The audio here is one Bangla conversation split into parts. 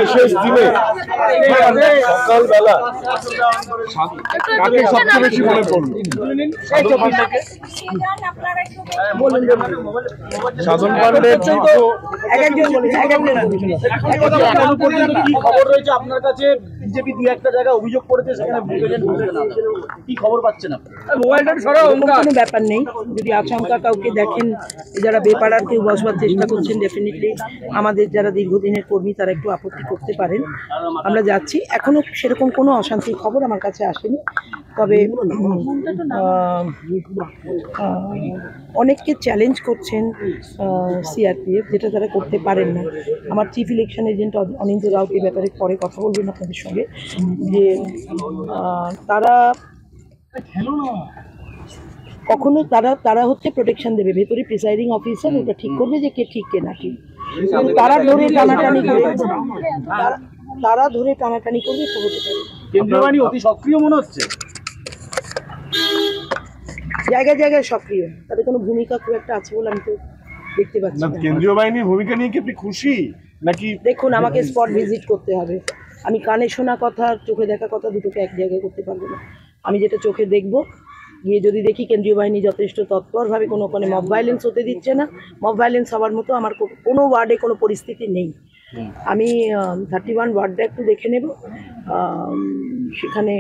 বিশেষ দিনে সকালবেলা কাকে সবচেয়ে বেশি মনে পড়লো? সাধন পান্ডের কি খবর রয়েছে আপনার কাছে? বিজেপি দুই একটা জায়গায় অভিযোগ করেছে, সেখানে কি খবর পাচ্ছেন আপনি? কোনো ব্যাপার নেই। যদি আচমকা কাউকে দেখেন যারা বেপাড়ার কেউ বসবার চেষ্টা করছেন, ডেফিনেটলি আমাদের যারা দীর্ঘদিনের কর্মী তারা একটু আপত্তি করতে পারেন। আমরা যাচ্ছি, এখনো সেরকম কোনো অশান্তির খবর আমার কাছে আসেনি। তবে অনেককে চ্যালেঞ্জ করছেন সিআরপিএফ, যেটা তারা করতে পারেন না। আমার চিফ ইলেকশন এজেন্ট অনিন্দ রাউত এই ব্যাপারে পরে কথা বলবেন আপনাদের সঙ্গে, যে তারা কখনো তারা হচ্ছে প্রোটেকশন দেবে, ভেতরে প্রিসাইডিং অফিসার ওটা ঠিক করবে যে কে ঠিক কে না ঠিক। তারা ধরে টানাটানি করে তো হতে পারে। কেন্দ্রীয় বাহিনী অতি সক্রিয় মনে হচ্ছে, জায়গায় জায়গায় সক্রিয়, তাদের কোনো ভূমিকা খুব একটা আছে বলে আমি তো দেখতে পাচ্ছি না। কেন্দ্রীয় বাহিনীর ভূমিকা নিয়ে কি আপনি খুশি নাকি? দেখুন, আমাকে স্পট ভিজিট করতে হবে। আমি কানে শোনা কথা, চোখে দেখা কথা দুটোকে এক জায়গায় করতে পারবো না। আমি যেটা চোখে দেখবো, গিয়ে যদি দেখি কেন্দ্রীয় বাহিনী যথেষ্ট তৎপরভাবে ওখানে মব ভায়োলেন্স হতে দিচ্ছে না, মব ভায়োলেন্স হওয়ার মতো আমার কোনো ওয়ার্ডে কোনো পরিস্থিতি নেই। আমি 31 ওয়ার্ডটা একটু দেখে নেব, সেখানে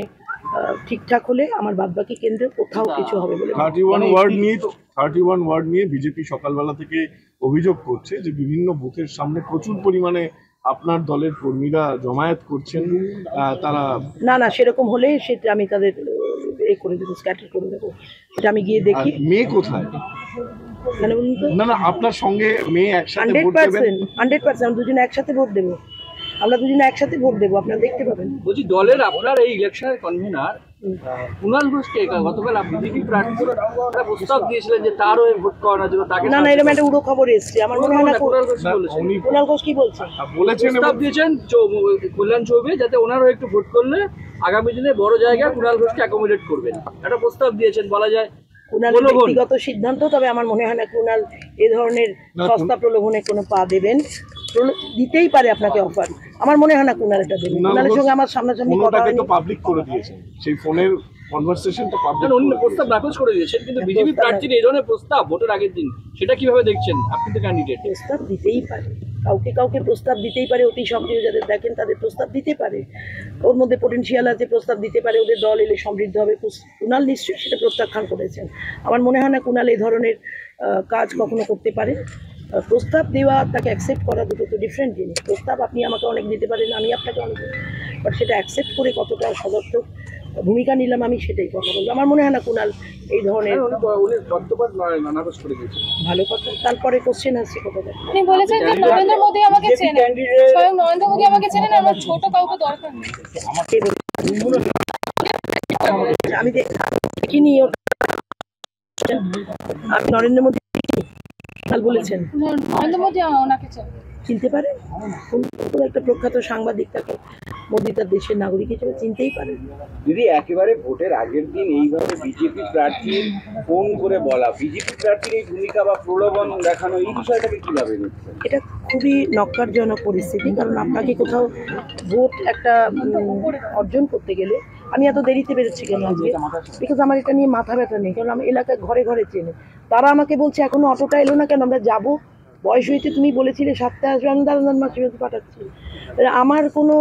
ঠিকঠাক হলে আমার বাদবাকি কেন্দ্রে কোথাও কিছু হবে বলে। 31 ওয়ার্ড নিয়ে বিজেপি সকালবেলা থেকে অভিযোগ করছে যে বিভিন্ন বুথের সামনে প্রচুর পরিমাণে আপনার দলের কর্মীরা জমায়েত করছেন। তারা না সেরকম হলে সেটা আমি তাদের করে দেবো, স্ক্যাটার করে দেবো। সেটা আমি গিয়ে দেখি। মেয়ে কোথায়? না আপনার সঙ্গে মেয়ে একসাথে ভোট দেবেন? 100% দুজনে একসাথে ভোট দেবো, আমরা দুজনে একসাথে ভোট দেবো, আপনারা দেখতে পাবেন। বলছি, দলের আপনার এই ইলেকশনের কনভেনার কুণাল ঘোষকে গতকাল বিজেপি প্রার্থীরা প্রস্তাব দিয়েছিলেন যে তারও ভোট করানোর জন্য, তাকে না এরকম একটা উড়ো খবর এসছে, আমার মনে হয় না। কুণাল ঘোষ কি বলছেন? প্রস্তাব দিয়েছেন কল্যাণ চৌবে, যাতে ওনারও একটু ভোট করলে আগামী দিনে বড় জায়গায় কুণাল ঘোষকে অ্যাকোমোডেট করবেন, একটা প্রস্তাব দিয়েছেন বলা যায়। কুণালের ব্যক্তিগত সিদ্ধান্ত, তবে আমার মনে হয় না কুণাল এ ধরনের সস্তা প্রলোভনে কোনো পা দেবেন। দিতেই পারে আপনাকে অফার, আমার মনে হয় না কুণাল এটা দেবেন। কুণালের সঙ্গে আমার সামনাসামনি কথা হয়নি। পাবলিক করে দিয়েছেন সেই ফোনের কনভারসেশন তো পাবলিক, অন্য প্রস্তাব নাকচ করে দিয়েছেন, কিন্তু বিজেপি প্রার্থীর এই ধরনের প্রস্তাব ভোটের আগের দিন, সেটা কিভাবে দেখছেন? আপনি তো ক্যান্ডিডেট। প্রস্তাব দিতেই পারে, কাউকে প্রস্তাব দিতেই পারে। অতি সক্রিয় যাদের দেখেন তাদের প্রস্তাব দিতে পারে, ওর মধ্যে পোটেনশিয়াল আছে, প্রস্তাব দিতে পারে। ওদের দল এলে সমৃদ্ধ হবে। কুণাল নিশ্চয়ই সেটা প্রত্যাখ্যান করেছেন। আমার মনে হয় না কুণাল এই ধরনের কাজ কখনো করতে পারে। প্রস্তাব দেওয়া, তাকে অ্যাকসেপ্ট করা, দুটো তো ডিফারেন্ট জিনিস। প্রস্তাব আপনি আমাকে অনেক দিতে পারেন, আমি আপনাকে অনেক দিতে পারি, বাট সেটা অ্যাকসেপ্ট করে কতটা সদর্থক ভূমিকা নিলাম আমি সেটাই কথা বলবো। আমার মনে হয় না কুণাল এই ধরনের ভালো কথা। তারপরে কোশ্চেন আসছে কথাটা, আপনি বলেছেন যে নরেন্দ্র মোদী আমাকে চেনেন, স্বয়ং নরেন্দ্র মোদী আমাকে চেনেন, আমার ছোট কাউকে দরকার নেই। আমি দেখিনি, আমি নরেন্দ্র মোদী বলেছেন নরেন্দ্র মোদী ওনাকে চিনতে পারে। কোন একটা প্রখ্যাত সাংবাদিক তাকে মোদী তার দেশের নাগরিক হিসেবে চিনতেই পারে। দিদি, একেবারে ভোটের আগের দিন এইভাবে বিজেপি প্রার্থী ফোন করে বলা, বিজেপি প্রার্থীর এই ভূমিকা বা প্রলোভন দেখানো, এই বিষয়টাকে কিভাবে নিচ্ছেন? এটা খুবই নক্কারজনক পরিস্থিতি, কারণ আপনাকে কোথাও ভোট একটা অর্জন করতে গেলে, আমি এত দেরিতে বেরোচ্ছি কেন আজকে, বিকজ আমার এটা নিয়ে মাথা ব্যথা নেই, কারণ আমি এলাকায় ঘরে ঘরে চেনে। তারা আমাকে বলছে এখনো অটোটা এলো না কেন, আমরা যাবো, বয়স হয়েছে, তুমি বলেছিলে 7টায় আসবে, আমি দাঁড়ান মাসে পাঠাচ্ছি। আমার কোনো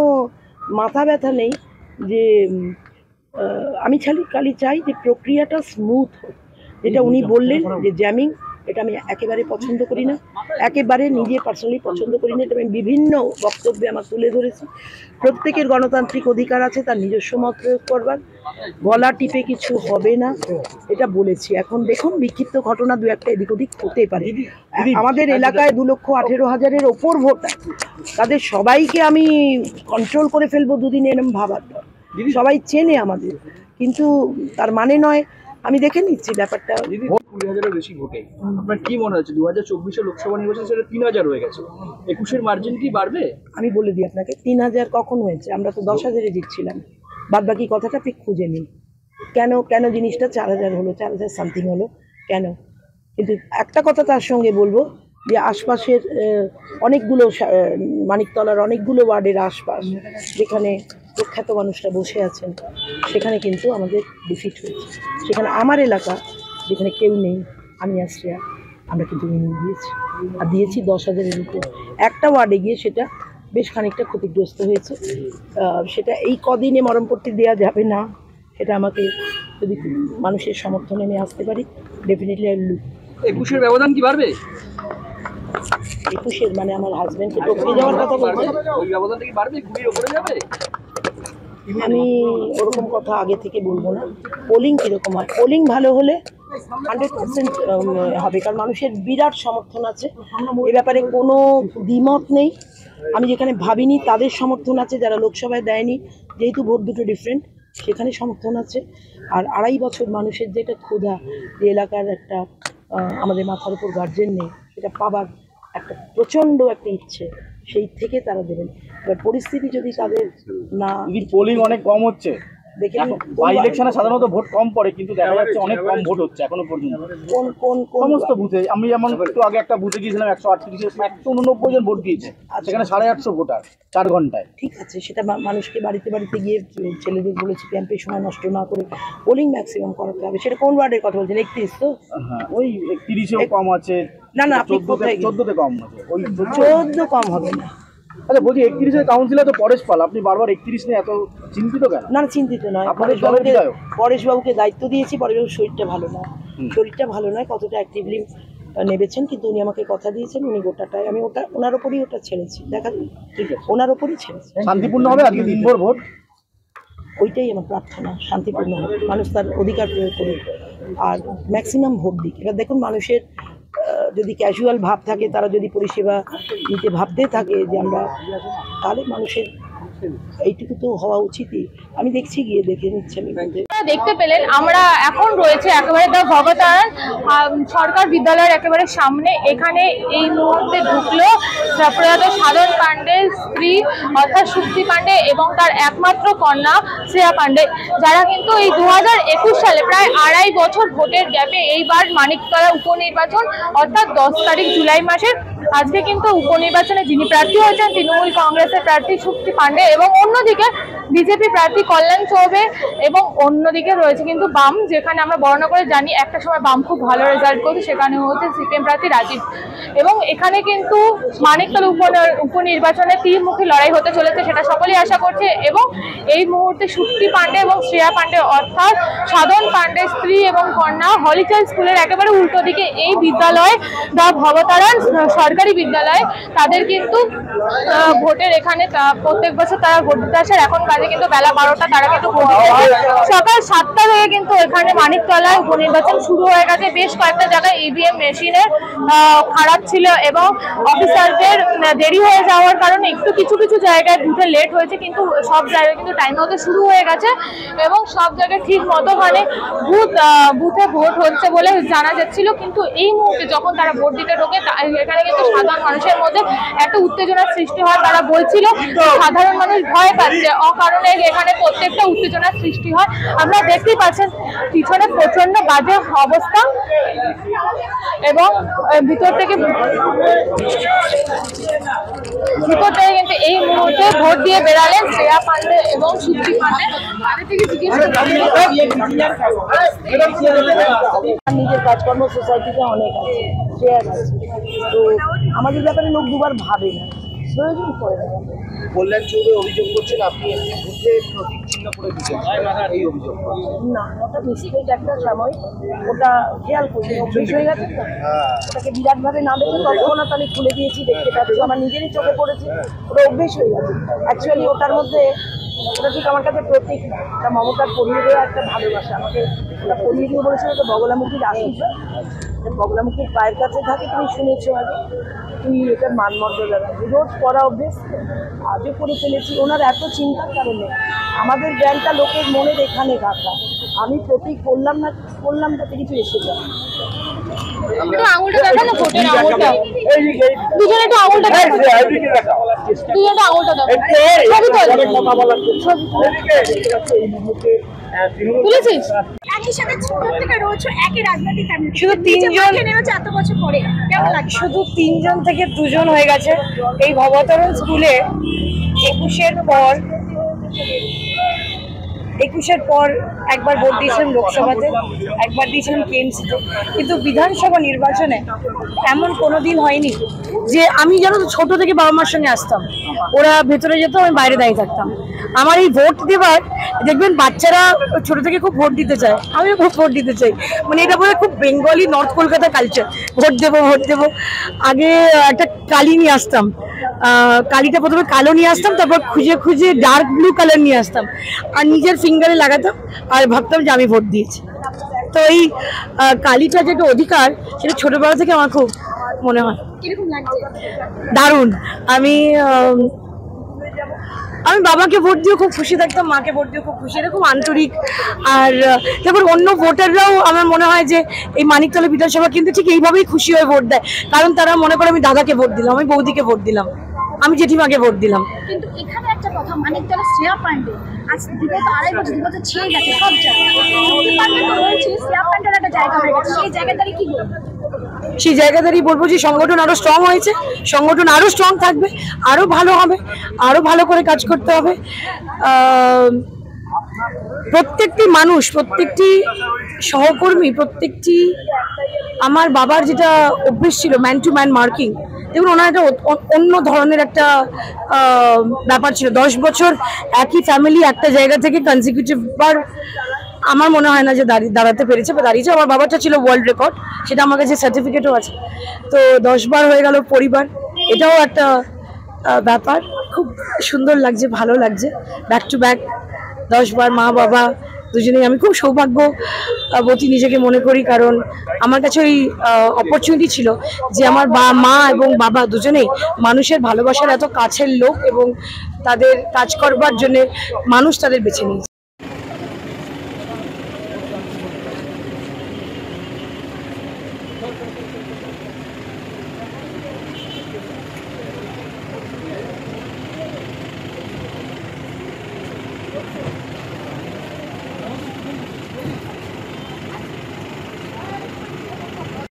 মাথা ব্যথা নেই যে আমি খালি চাই যে প্রক্রিয়াটা স্মুথ হোক। যেটা উনি বললেন যে জ্যামিং, এটা আমি একেবারে পছন্দ করি না, একেবারে নিজে পার্সোনালি পছন্দ করি না। এটা আমি বিভিন্ন বক্তব্যে আমার তুলে ধরেছি। প্রত্যেকের গণতান্ত্রিক অধিকার আছে তার নিজস্ব মত প্রয়োগ করবার, গলা টিপে কিছু হবে না, এটা বলেছি। এখন দেখুন, বিক্ষিপ্ত ঘটনা দু একটা এদিক ওদিক হতে পারে। আমাদের এলাকায় 2,18,000-এর ওপর ভোটার, তাদের সবাইকে আমি কন্ট্রোল করে ফেলবো দুদিনে, এরম ভাবার, সবাই চেনে আমাদের, কিন্তু তার মানে নয় আমি দেখে নিচ্ছি ব্যাপারটা। দিদি 20,000-এর বেশি ভোটে আপনার কি মনে হচ্ছে 2024-এ লোকসভা নির্বাচন সেটা 3,000 হয়ে গেছে, 21-এর মার্জিন কি বাড়বে? আমি বলে দিই আপনাকে 3,000 কখন হয়েছে? আমরা তো 10,000-এ জিতছিলাম। বাদ বাকি কথাটা ঠিক খুঁজে নিন, কেন জিনিসটা 4,000 হলো, 4,000 সামথিং হলো কেন? কিন্তু একটা কথা তার সঙ্গে বলবো যে আশপাশের অনেকগুলো মানিকতলার অনেকগুলো ওয়ার্ডের আশপাশ যেখানে প্রখ্যাত মানুষরা বসে আছেন সেখানে কিন্তু আমাদের ডিফিট হয়েছে। সেখানে আমার এলাকা যেখানে কেউ নেই, আমি আশ্রিয়া, আমরা কিন্তু উইনিং দিয়েছি, আর দিয়েছি 10,000-এর উপর। একটা ওয়ার্ডে গিয়ে সেটা বেশ খানিকটা ক্ষতিগ্রস্ত হয়েছে। সেটা এই কদিনে মরমপট্টি দেওয়া যাবে না, সেটা আমাকে যদি মানুষের সমর্থনে নিয়ে আসতে পারি ডেফিনেটলি আই লুক। 21-এর ব্যবধান কি বাড়বে? 21-এর মানে আমার হাজব্যান্ডকে টপকে যাওয়ার কথা বলছেন? ওই ব্যবধানটা কি বাড়বে, 20-এর উপরে যাবে? আমি ওরকম কথা আগে থেকে বলবো না। পোলিং কীরকম হয়, পোলিং ভালো হলে 100% হবে, কারণ মানুষের বিরাট সমর্থন আছে এ ব্যাপারে, কোনো দ্বিমত নেই। আমি যেখানে ভাবিনি তাদের সমর্থন আছে, যারা লোকসভায় দেয়নি, যেহেতু ভোট দুটো ডিফারেন্ট, সেখানে সমর্থন আছে। আর 2.5 বছর মানুষের যে একটা ক্ষুধা, যে এলাকার একটা আমাদের মাথার উপর গার্জেন নেই, সেটা পাবার একটা প্রচণ্ড একটা ইচ্ছে, সেই থেকে তারা দেবেন। এবার পরিস্থিতি যদি তাদের না, পোলিং অনেক কম হচ্ছে, দেখে বাই ইলেকশনে সাধারণত ভোট কম পড়ে, কিন্তু দেখা যাচ্ছে অনেক কম ভোট হচ্ছে এখনো পর্যন্ত কোন কোন কোন সমস্ত বুথে। আমি যেমন একটু আগে একটা বুথে গিয়েছিলাম, 189 জন ভোট দিয়েছে, সেখানে 850 ভোটার 4 ঘন্টায়। ঠিক আছে, সেটা মানুষকে বাড়িতে বাড়িতে গিয়ে ছেলেদের বলেছি ক্যাম্পে সময় নষ্ট না করে পোলিং ম্যাক্সিমাম করাতে হবে। সেটা কোন ওয়ার্ডের কথা বলছেন? 31 তো? হ্যাঁ, ওই 31-এও কম আছে। না না, আপনি কোথায় 14তে কম আছে, ওই 14 কম হবে না। আচ্ছা বলছি, 31-এর কাউন্সিলর তো পরেশ পাল, আপনি বারবার 31 নিয়ে এত চিন্তিত কেন? না চিন্তিত নয়, আপনাদের দলের বিধায়ক পরেশবাবুকে দায়িত্ব দিয়েছি। পরেশবাবুর শরীরটা ভালো নয়, কতটা অ্যাক্টিভলি নেবেছেন, কিন্তু উনি আমাকে কথা দিয়েছেন উনি গোটাটাই, আমি ওনার ওপরই ছেড়েছি, দেখা ঠিক আছে, ওনার ওপরই ছেড়েছি। শান্তিপূর্ণ হবে আজকে দিনভর ভোট, ওইটাই আমার প্রার্থনা, শান্তিপূর্ণ হোক, মানুষ তার অধিকার প্রয়োগ করুক আর ম্যাক্সিমাম ভোট দিক। এবার দেখুন, মানুষের যদি ক্যাজুয়াল ভাব থাকে, তারা যদি পরিষেবা নিতে ভাবতে থাকে যে আমরা, তাহলে মানুষের এইটুকু তো হওয়া উচিতই। আমি দেখছি, গিয়ে দেখে নিচ্ছি। আমি দেখতে পেলেন আমরা এখন রয়েছে একেবারে দ্য ভবতারণ সরকার বিদ্যালয়ের একেবারে সামনে। এখানে এই মুহূর্তে ঢুকলো প্রয়াত সাধন পাণ্ডের স্ত্রী অর্থাৎ সুপ্তি পাণ্ডে এবং তার একমাত্র কন্যা শ্রেয়া পাণ্ডে, যারা কিন্তু এই 2021 সালে প্রায় 2.5 বছর ভোটের গ্যাপে এইবার মানিকতলা উপনির্বাচন অর্থাৎ 10 তারিখ জুলাই মাসের আজকে কিন্তু উপনির্বাচনে যিনি প্রার্থী হয়েছেন তৃণমূল কংগ্রেসের প্রার্থী সুপ্তি পাণ্ডে এবং অন্যদিকে বিজেপি প্রার্থী কল্যাণ চৌবে এবং অন্যদিকে রয়েছে কিন্তু বাম, যেখানে আমরা বর্ণনা করে জানি একটা সময় বাম খুব ভালো রেজাল্ট করছে, সেখানে হচ্ছে সিপিএম প্রার্থী রাজীব। এবং এখানে কিন্তু মানিকতলা উপনির্বাচনে তীরমুখী লড়াই হতে চলেছে, সেটা সকলেই আশা করছে। এবং এই মুহূর্তে সুপ্তি পাণ্ডে এবং শ্রেয়া পাণ্ডে অর্থাৎ সাধন পাণ্ডের স্ত্রী এবং কন্যা হলিচাইল্ড স্কুলের একেবারে উল্টো দিকে এই বিদ্যালয় দ্য ভবতারণ সরকারি বিদ্যালয়, তাদের কিন্তু ভোটের এখানে প্রত্যেক বছর তারা ভোট দিতে আসে। এখন বাজে কিন্তু বেলা 12টা, তারা কিন্তু ভোট দিতে সকাল 7টা থেকে কিন্তু এখানে মানিকতলায় উপনির্বাচন শুরু হয়ে গেছে। বেশ কয়েকটা জায়গায় ইভিএম মেশিনের খারাপ ছিল এবং অফিসারদের দেরি হয়ে যাওয়ার কারণে একটু কিছু জায়গায় বুথে লেট হয়েছে, কিন্তু সব জায়গায় কিন্তু টাইম মতো শুরু হয়ে গেছে এবং সব জায়গায় ঠিক মতো মানে বুথে ভোট হচ্ছে বলে জানা যাচ্ছিল। কিন্তু এই মুহূর্তে যখন তারা ভোট দিতে ঢোকে এখানে কিন্তু সাধারণ মানুষের মধ্যে একটা উত্তেজনার সৃষ্টি হয়। তারা বলছিল সাধারণ মানুষ ভয় পাচ্ছে, অকারণে এখানে প্রত্যেকটা উত্তেজনার সৃষ্টি হয়। আমরা দেখতেই পাচ্ছেন পিছনে প্রচন্ড বাজে অবস্থা এবং ভিতর থেকে কিন্তু এই মুহূর্তে ভোট দিয়ে বেরালেন শ্রেয়া পাণ্ডে এবং সুপ্তি পাণ্ডে। তাদের থেকে জিজ্ঞেস নিজের কাজকর্ম সোসাইটিতে অনেক আছে, শেয়ার আছে, তো আমাদের ব্যাপারে লোক দুবার ভাবে না, প্রয়োজন পড়ে না। কল্যাণ চৌবে অভিযোগ করছেন আপনি বুথে প্রতীক চিহ্ন করে দিচ্ছেন, এই অভিযোগ না, ওটা মিস্টেক একটা সময়, ওটা খেয়াল করি অভ্যেস হয়ে গেছে তো, ওটাকে বিরাটভাবে না দেখে তৎক্ষণাৎ আমি খুলে দিয়েছি, দেখতে পাচ্ছি, আমার নিজেরই চোখে পড়েছে, ওটা অভ্যেস হয়ে গেছে। অ্যাকচুয়ালি ওটার মধ্যে ওটা ঠিক আমার কাছে প্রতীক না, ওটা মমতার পরিয়ে দেওয়া একটা ভালোবাসা। আমাকে ওটা পরিয়ে দিয়ে বলেছিল তো বগলামুখীর আশীর্বাদ, প্রোগ্রাম খুব পায়ের কাছে থাকে, তুমি শুনেছো আগে, তুই এটার মানমর্যাদা রাখবি, রোজ করা অভ্যেস আজও করে ফেলেছি। ওনার এত চিন্তার কারণে আমাদের ব্যান্ডটা লোকের মনের এখানে গাঁথা। আমি প্রতীক বললাম না তাতে কিছু এসে যায়। একটু আঙুলটা দেখা না, ভোটের আঙুলটা দুজনে একটু আঙুলটা দেখা, দুজনে আঙুলটা দাও, তুলেছিস? একই সাথে ছোট থেকে রয়েছে একই রাজনৈতিক ফ্যামিলি, শুধু তিনজন নেমেছে এত বছর পরে, কেমন লাগছে? শুধু 3 জন থেকে 2 জন হয়ে গেছে। এই ভবতরণ স্কুলে 21-এর পর একবার ভোট দিয়েছিলাম লোকসভাতে, একবার দিয়েছিলাম কেএমসিতে, কিন্তু বিধানসভা নির্বাচনে এমন কোনোদিন হয়নি যে আমি যেন ছোট থেকে বাবা মার সঙ্গে আসতাম, ওরা ভেতরে যেত, আমি বাইরে দাঁড়িয়ে থাকতাম। আমার এই ভোট দেবার, দেখবেন বাচ্চারা ছোট থেকে খুব ভোট দিতে চায়, আমিও খুব ভোট দিতে চাই, মানে এটা বলে খুব Bengali north Kolkata culture, vote দেবো। আগে একটা কালি নিয়ে আসতাম, কালিটা প্রথমে কালো নিয়ে আসতাম, তারপর খুঁজে ডার্ক ব্লু কালার নিয়ে আসতাম আর নিজের ফিঙ্গারে লাগাতাম আর ভাবতাম যে আমি ভোট দিয়েছি। তো এই কালিটা যেটা অধিকার, সেটা ছোটবেলা থেকে আমার খুব মনে হয় কিরকম লাগছে? দারুণ। আমি বাবাকে ভোট দিয়েও খুব খুশি থাকতাম, মাকে ভোট দিয়েও খুব খুশি, এরকম আন্তরিক। আর তারপর অন্য ভোটাররাও আমার মনে হয় যে এই মানিকতলা বিধানসভা কিন্তু ঠিক এইভাবেই খুশি হয়ে ভোট দেয়, কারণ তারা মনে করে আমি দাদাকে ভোট দিলাম, আমি বৌদিকে ভোট দিলাম, আমি জেঠিমাকে ভোট দিলাম। কিন্তু এখানে একটা কথা, মানিকতলা শ্রেয়া পান্ডে আজ বিগত 2.5 বছর 2 বছর ছেয়ে গেছে সব জায়গায় রয়েছে, শ্রেয়া পান্ডের একটা জায়গা হয়ে গেছে, সেই জায়গাটারই কি বলবো? সেই জায়গাদারই বলবো যে সংগঠন আরো স্ট্রং হয়েছে, সংগঠন আরো স্ট্রং থাকবে, আরো ভালো হবে, আরো ভালো করে কাজ করতে হবে। প্রত্যেকটি মানুষ, প্রত্যেকটি সহকর্মী, প্রত্যেকটি, আমার বাবার যেটা অভ্যেস ছিল ম্যান টু ম্যান মার্কিং, দেখুন ওনার একটা অন্য ধরনের একটা ব্যাপার ছিল। 10 বছর একই ফ্যামিলি একটা জায়গা থেকে কনজিকিউটিভ বার আমার মনে হয় না যে দাঁড়াতে পেরেছে বা দাঁড়িয়েছে। আমার বাবাটা ছিল ওয়ার্ল্ড রেকর্ড, সেটা আমার কাছে সার্টিফিকেটও আছে। তো 10 বার হয়ে গেল পরিবার, এটাও একটা ব্যাপার, খুব সুন্দর লাগছে, ভালো লাগছে। ব্যাক টু ব্যাক 10 বার মা বাবা দুজনেই, আমি খুব সৌভাগ্যবতী নিজেকে মনে করি, কারণ আমার কাছে ওই অপরচুনিটি ছিল যে আমার মা এবং বাবা দুজনেই মানুষের ভালোবাসার এত কাছের লোক এবং তাদের কাজ করবার জন্য মানুষ তাদের বেছে নিয়েছে।